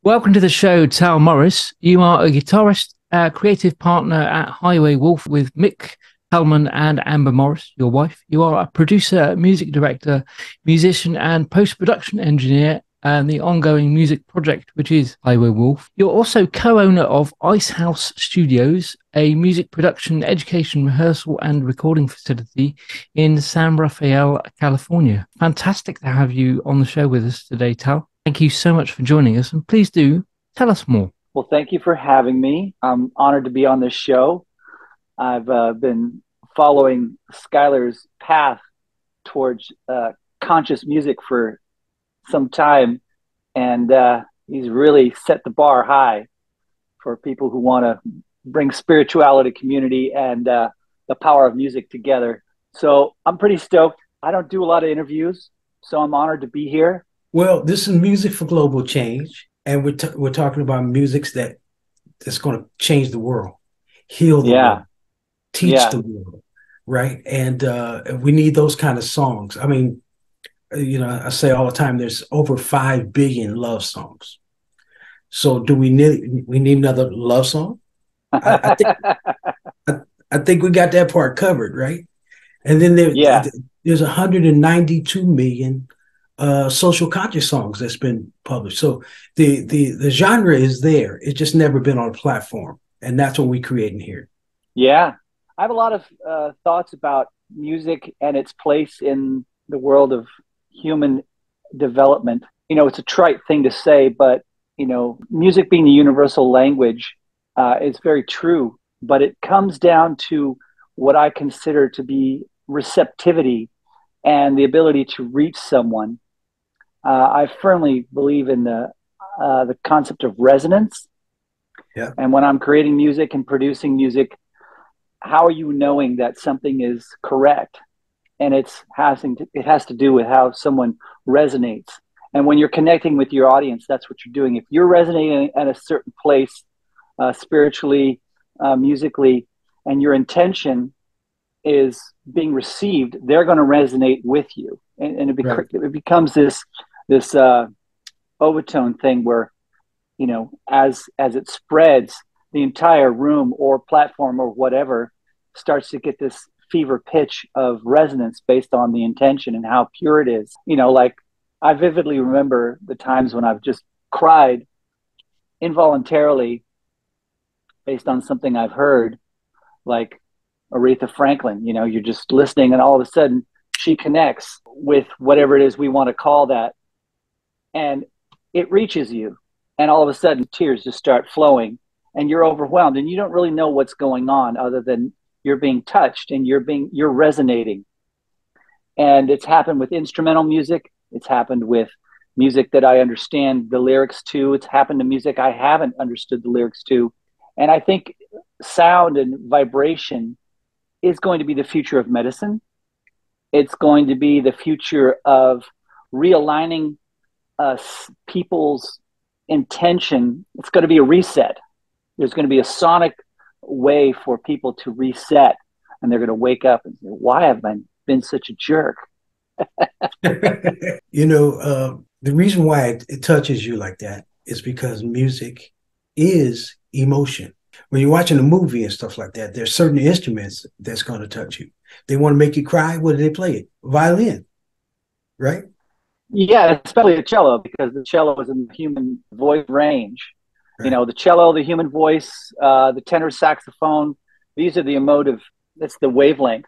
Welcome to the show, Tal Morris. You are a guitarist, creative partner at Highway Wolf with Mick Hellman and Amber Morris, your wife. You are a producer, music director, musician, and post-production engineer and the ongoing music project, which is Highway Wolf. You're also co-owner of Ice House Studios, a music production, education, rehearsal, and recording facility in San Rafael, California. Fantastic to have you on the show with us today, Tal. Thank you so much for joining us, and please do tell us more. Well, thank you for having me. I'm honored to be on this show. I've been following Skyler's path towards conscious music for some time, and he's really set the bar high for people who want to bring spirituality, community, and the power of music together. So I'm pretty stoked. I don't do a lot of interviews, so I'm honored to be here. Well, this is Music for Global Change, and we're talking about music that's going to change the world, heal the world, teach the world, right? And we need those kind of songs. I mean, I say all the time, there's over 5 billion love songs. So do we need another love song? I think we got that part covered, right? And then there's 192 million social conscious songs that's been published. So the genre is there. It's just never been on a platform. And that's what we're creating here. Yeah. I have a lot of thoughts about music and its place in the world of human development. It's a trite thing to say, but, music being the universal language is very true. But it comes down to what I consider to be receptivity and the ability to reach someone. I firmly believe in the concept of resonance. Yeah. And when I'm creating music and producing music, how are you knowing that something is correct? And it has to do with how someone resonates. And when you're connecting with your audience, that's what you're doing. If you're resonating at a certain place, spiritually, musically, and your intention is being received, they're going to resonate with you. And it becomes this overtone thing where, as it spreads, the entire room or platform or whatever starts to get this fever pitch of resonance based on the intention and how pure it is. Like I vividly remember the times when I've just cried involuntarily based on something I've heard, like Aretha Franklin. You're just listening and all of a sudden she connects with whatever it is we want to call that. And it reaches you. And all of a sudden tears just start flowing and you're overwhelmed and you don't really know what's going on other than you're being touched and you're resonating. And it's happened with instrumental music. It's happened with music that I understand the lyrics to. It's happened to music I haven't understood the lyrics to. And I think sound and vibration is going to be the future of medicine. It's going to be the future of realigning people's intention. It's going to be a reset. There's going to be a sonic way for people to reset, and they're going to wake up and say, why have I been such a jerk? The reason why it touches you like that is because music is emotion. When you're watching a movie and stuff like that, there's certain instruments that's going to touch you. They want to make you cry. What do they play it? Violin, right? Yeah, especially the cello, because the cello is in the human voice range. Right. The cello, the human voice, the tenor saxophone, these are the emotive, that's the wavelength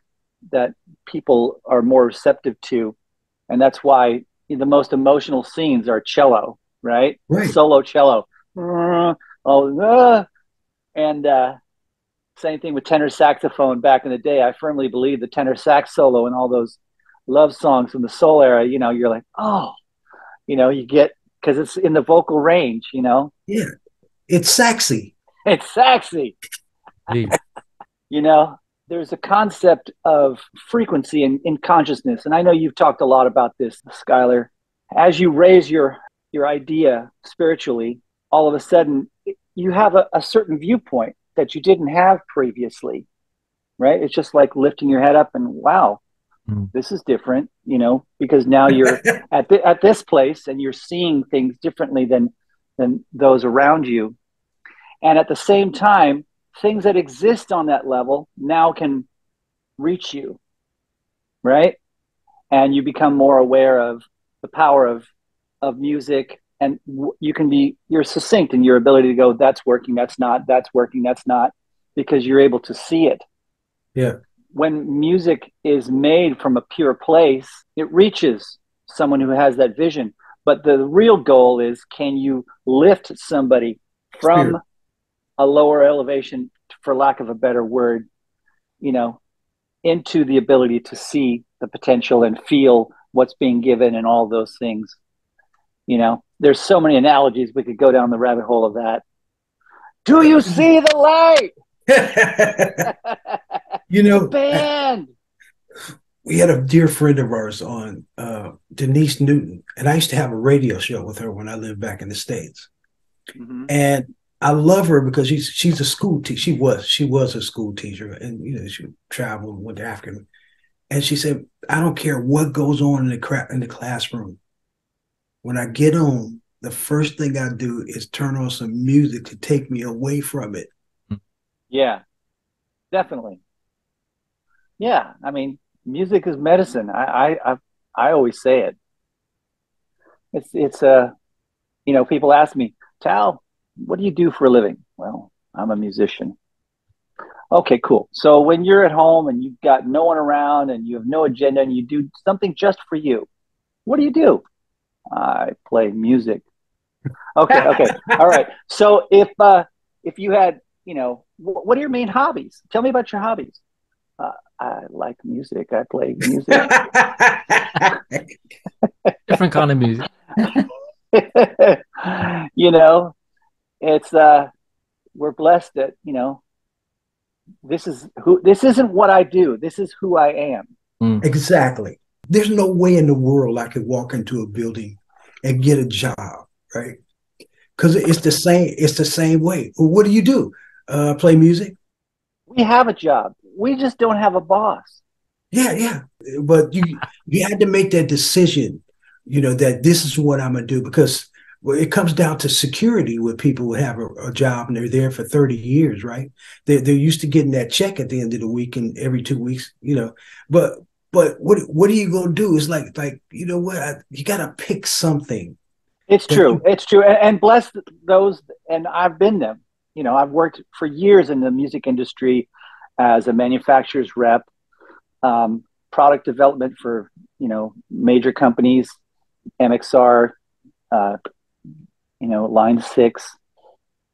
that people are more receptive to. And that's why the most emotional scenes are cello, right? Solo cello. And same thing with tenor saxophone back in the day. I firmly believe the tenor sax solo and all those love songs from the soul era, you're like, you get, because it's in the vocal range, Yeah, it's sexy. It's sexy. There's a concept of frequency in consciousness. And I know you've talked a lot about this, Skyler. As you raise your idea spiritually, all of a sudden you have a certain viewpoint that you didn't have previously, right? It's just like lifting your head up and wow, this is different, because now you're at this place and you're seeing things differently than than those around you. And at the same time, things that exist on that level now can reach you, right? And you become more aware of the power of music, and you're succinct in your ability to go, that's working, that's not, that's working, that's not, because you're able to see it. Yeah. When music is made from a pure place, it reaches someone who has that vision. But the real goal is, can you lift somebody from Spirit. a lower elevation, for lack of a better word, into the ability to see the potential and feel what's being given and all those things. There's so many analogies. We could go down the rabbit hole of that. Do you see the light? The band. We had a dear friend of ours on, Denise Newton, and I used to have a radio show with her when I lived back in the States. Mm-hmm. And I love her because she's a school teacher. She was a school teacher, and she traveled, went to Africa. And she said, I don't care what goes on in the classroom. When I get home, the first thing I do is turn on some music to take me away from it. Yeah, definitely. Yeah, I mean, music is medicine. I always say it. It's people ask me, Tal, what do you do for a living? Well, I'm a musician. Okay, cool. So when you're at home and you've got no one around and you have no agenda and you do something just for you, what do you do? I play music. Okay. All right. So if you had, what are your main hobbies? Tell me about your hobbies. I like music. I play music. Different kind of music. It's we're blessed that, this isn't what I do. This is who I am. Exactly. There's no way in the world I could walk into a building and get a job, right? Because it's the same way. Well, what do you do? Play music? We have a job. We just don't have a boss. Yeah. But you had to make that decision, that this is what I'm going to do, because it comes down to security with people who have a job and they're there for 30 years, right? They're used to getting that check at the end of the week and every 2 weeks, But what are you going to do? It's like you got to pick something. It's true. It's true. And bless those. And I've been them. I've worked for years in the music industry as a manufacturer's rep, product development for, major companies, MXR, Line 6.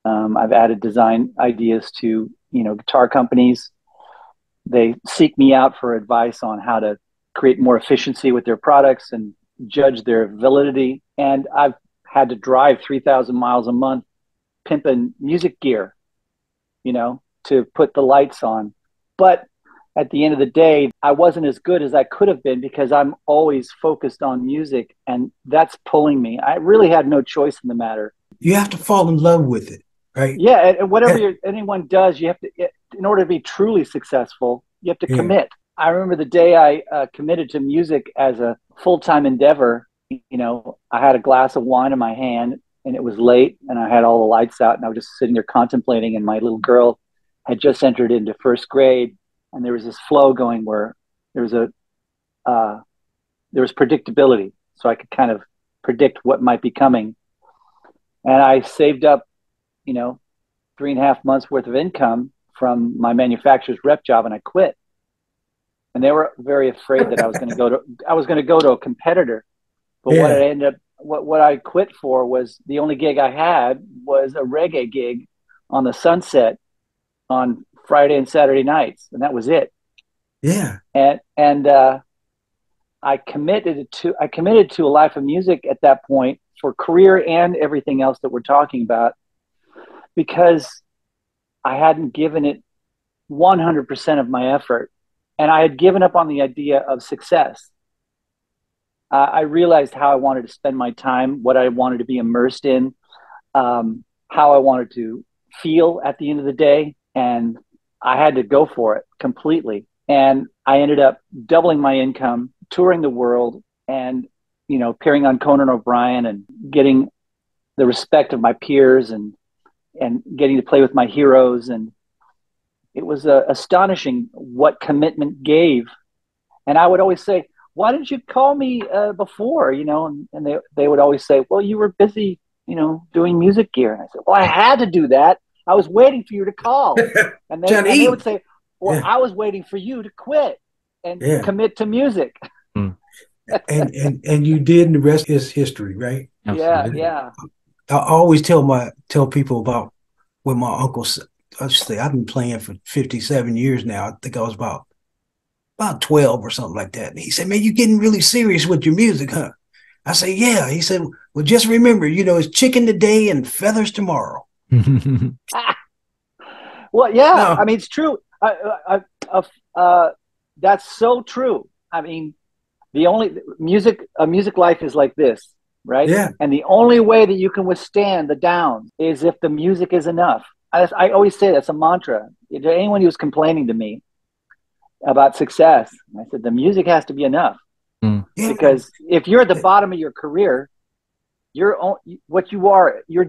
I've added design ideas to, guitar companies. They seek me out for advice on how to create more efficiency with their products and judge their validity. And I've had to drive 3,000 miles a month pimping music gear, to put the lights on. But at the end of the day, I wasn't as good as I could have been because I'm always focused on music, and that's pulling me. I really had no choice in the matter. You have to fall in love with it, right? Yeah, and whatever anyone does, you have to, in order to be truly successful, you have to commit. I remember the day I committed to music as a full-time endeavor. I had a glass of wine in my hand, and it was late, and I had all the lights out, and I was just sitting there contemplating, and my little girl had just entered into first grade, and there was this flow going where there was predictability, so I could kind of predict what might be coming. And I saved up, 3.5 months worth of income from my manufacturer's rep job, and I quit. And they were very afraid that I was going to go to a competitor. But what I quit for was, the only gig I had was a reggae gig on the Sunset on Friday and Saturday nights, and that was it. Yeah. And I committed to a life of music at that point, for career and everything else that we're talking about, because I hadn't given it 100% of my effort, and I had given up on the idea of success. I realized how I wanted to spend my time, what I wanted to be immersed in, how I wanted to feel at the end of the day, and I had to go for it completely. And I ended up doubling my income, touring the world, and appearing on Conan O'Brien and getting the respect of my peers and getting to play with my heroes. And it was astonishing what commitment gave. And I would always say, why didn't you call me before? And they would always say, well, you were busy, doing music gear. And I said, well, I had to do that. I was waiting for you to call. And they would say, well, I was waiting for you to quit and commit to music. And you did, and the rest is history, right? Yeah. I always tell people about when my uncle, I've been playing for 57 years now. I think I was about 12 or something like that. And he said, man, you're getting really serious with your music, huh? I say, yeah. He said, well, just remember, it's chicken today and feathers tomorrow. Well, yeah. No. I mean, it's true. That's so true. I mean, a music life is like this, right? Yeah. And the only way that you can withstand the downs is if the music is enough. I always say that's a mantra. Anyone who's complaining to me about success, I said, the music has to be enough. Because if you're at the bottom of your career, you're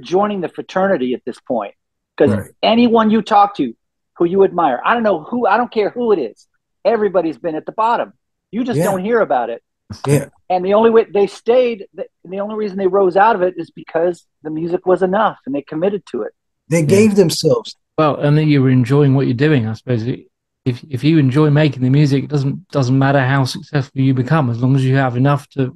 joining the fraternity at this point. Because anyone you talk to who you admire, I don't care who it is, everybody's been at the bottom. You just don't hear about it. Yeah. And the only way they stayed, the only reason they rose out of it is because the music was enough and they committed to it. They gave themselves. Well, and that you were enjoying what you're doing, I suppose. If you enjoy making the music, it doesn't matter how successful you become, as long as you have enough to,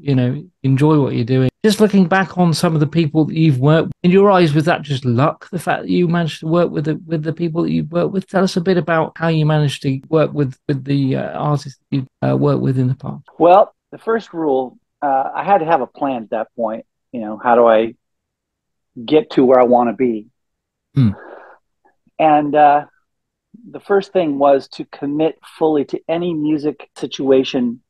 enjoy what you're doing. Just looking back on some of the people that you've worked with, in your eyes, was that just luck? The fact that you managed to work with the people that you've worked with? Tell us a bit about how you managed to work with the artists that you worked with in the past. Well, the first rule, I had to have a plan at that point. How do I get to where I want to be? And the first thing was to commit fully to any music situation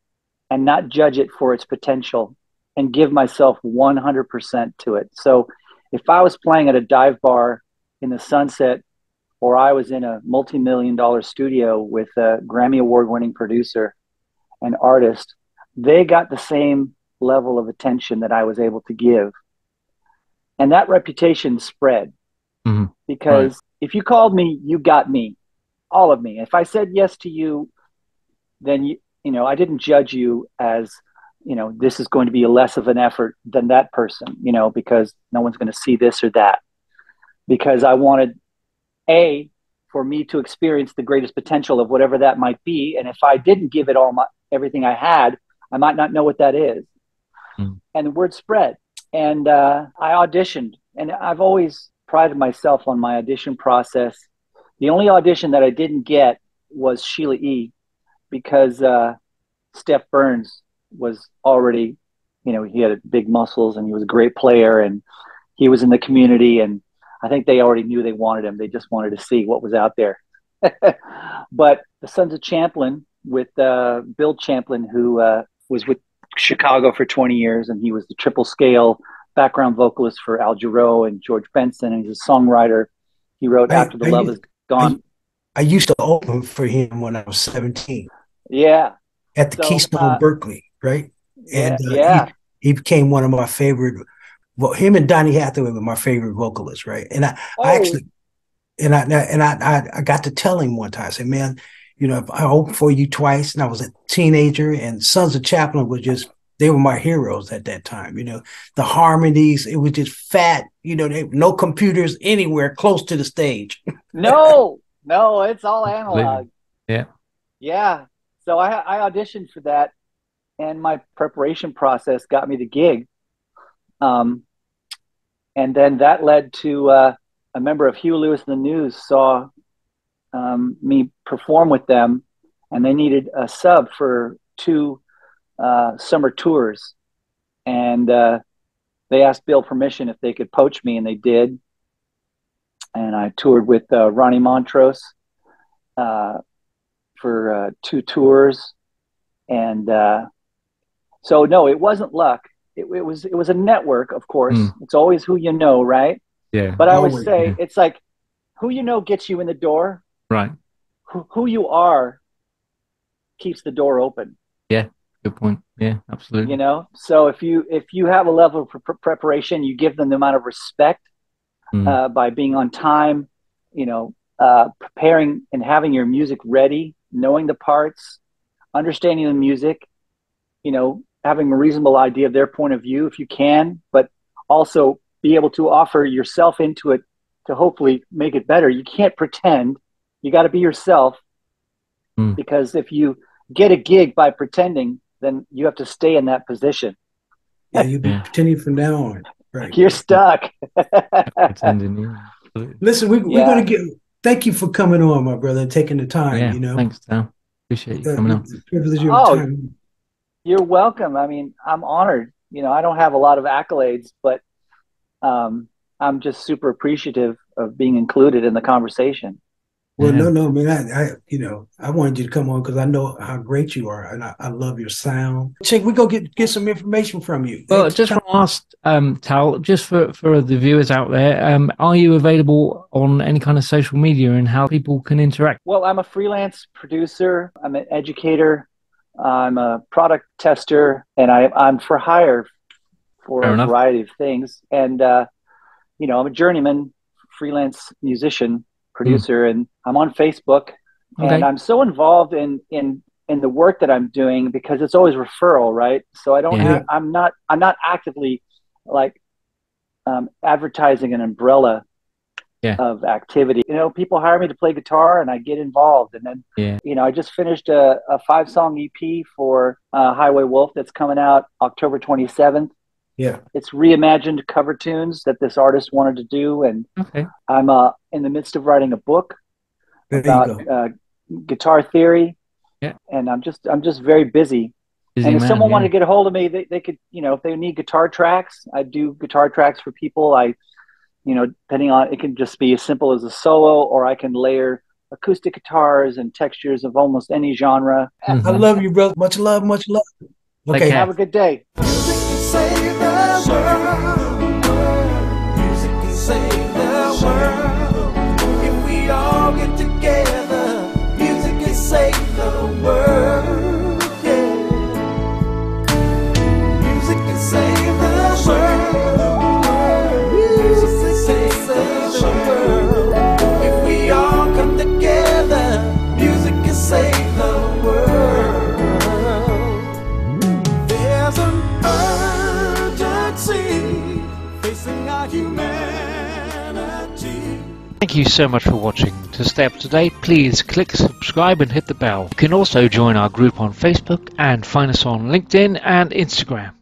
and not judge it for its potential and give myself 100% to it. So if I was playing at a dive bar in the Sunset, or I was in a multi-million-dollar studio with a Grammy award-winning producer and artist, they got the same level of attention that I was able to give. And that reputation spread. Because if you called me, you got me, all of me. If I said yes to you, then I didn't judge you as, this is going to be less of an effort than that person, because no one's going to see this or that. Because I wanted for me to experience the greatest potential of whatever that might be. And if I didn't give it everything I had, I might not know what that is. And the word spread. And I auditioned, and I've always prided myself on my audition process. The only audition that I didn't get was Sheila E., because Steph Burns was already, he had big muscles and he was a great player and he was in the community, and I think they already knew they wanted him. They just wanted to see what was out there. But the Sons of Champlin with Bill Champlin, who was with Chicago for 20 years, and he was the triple scale background vocalist for Al Jarreau and George Benson, and he's a songwriter. He wrote After the Love Is Gone. I used to open for him when I was 17. Yeah. At the Keystone Berkeley, right? And he became one of my favorite. Well, him and Donny Hathaway were my favorite vocalists, right? And I got to tell him one time, I said, man, I opened for you twice, and I was a teenager, and Sons of Champlin was they were my heroes at that time. The harmonies, it was just fat, no computers anywhere close to the stage. No, it's all analog. Yeah. So I auditioned for that, and my preparation process got me the gig. And then that led to a member of Hugh Lewis and the News saw me perform with them, and they needed a sub for 2 summer tours. And they asked Bill permission if they could poach me, and they did. And I toured with Ronnie Montrose for 2 tours. And so, no, it wasn't luck. It was a network, of course. It's always who you know, right? Yeah. But I always say it's like who you know gets you in the door. Right. Who you are keeps the door open. Yeah. Good point. Yeah, absolutely. You know, so if you have a level of preparation, you give them the amount of respect by being on time, you know, preparing and having your music ready, knowing the parts, understanding the music, you know, having a reasonable idea of their point of view if you can, but also be able to offer yourself into it to hopefully make it better. You can't pretend. You got to be yourself, because if you get a gig by pretending, then you have to stay in that position. Yeah, you'll be pretending from now on. Right. You're stuck. Pretending. Listen, we're going to get. Thank you for coming on, my brother, and taking the time. Yeah, you know, thanks, Tal. Appreciate you coming on. Privilege of your time. You're welcome. I mean, I'm honored. You know, I don't have a lot of accolades, but I'm just super appreciative of being included in the conversation. Well, no, man. I wanted you to come on because I know how great you are, and I love your sound. Chick, we go get some information from you. Well, just want to ask, Tal, just for the viewers out there, are you available on any kind of social media and how people can interact? Well, I'm a freelance producer. I'm an educator. I'm a product tester, and I'm for hire for a variety of things. And you know, I'm a journeyman, freelance musician, producer, and I'm on Facebook, and I'm so involved in the work that I'm doing because it's always referral, right? So I don't have, I'm not actively like advertising an umbrella of activity. You know, people hire me to play guitar and I get involved, and then you know, I just finished a 5-song EP for Highway Wolf that's coming out October 27th. Yeah, it's reimagined cover tunes that this artist wanted to do, and I'm in the midst of writing a book about guitar theory. Yeah, and I'm just very busy. And if someone wanted to get a hold of me, they could, you know, if they need guitar tracks, I do guitar tracks for people. You know, depending on, it can just be as simple as a solo, or I can layer acoustic guitars and textures of almost any genre. I love you, brother. Much love, much love. Okay, have a good day. Save the world. Music can save the world. If we all get together, music can save the world. Yeah. Music can save the world. Music can save the world. If we all come together, music can save the world. There's an facing our humanity. Thank you so much for watching. To stay up to date, please click subscribe and hit the bell. You can also join our group on Facebook and find us on LinkedIn and Instagram.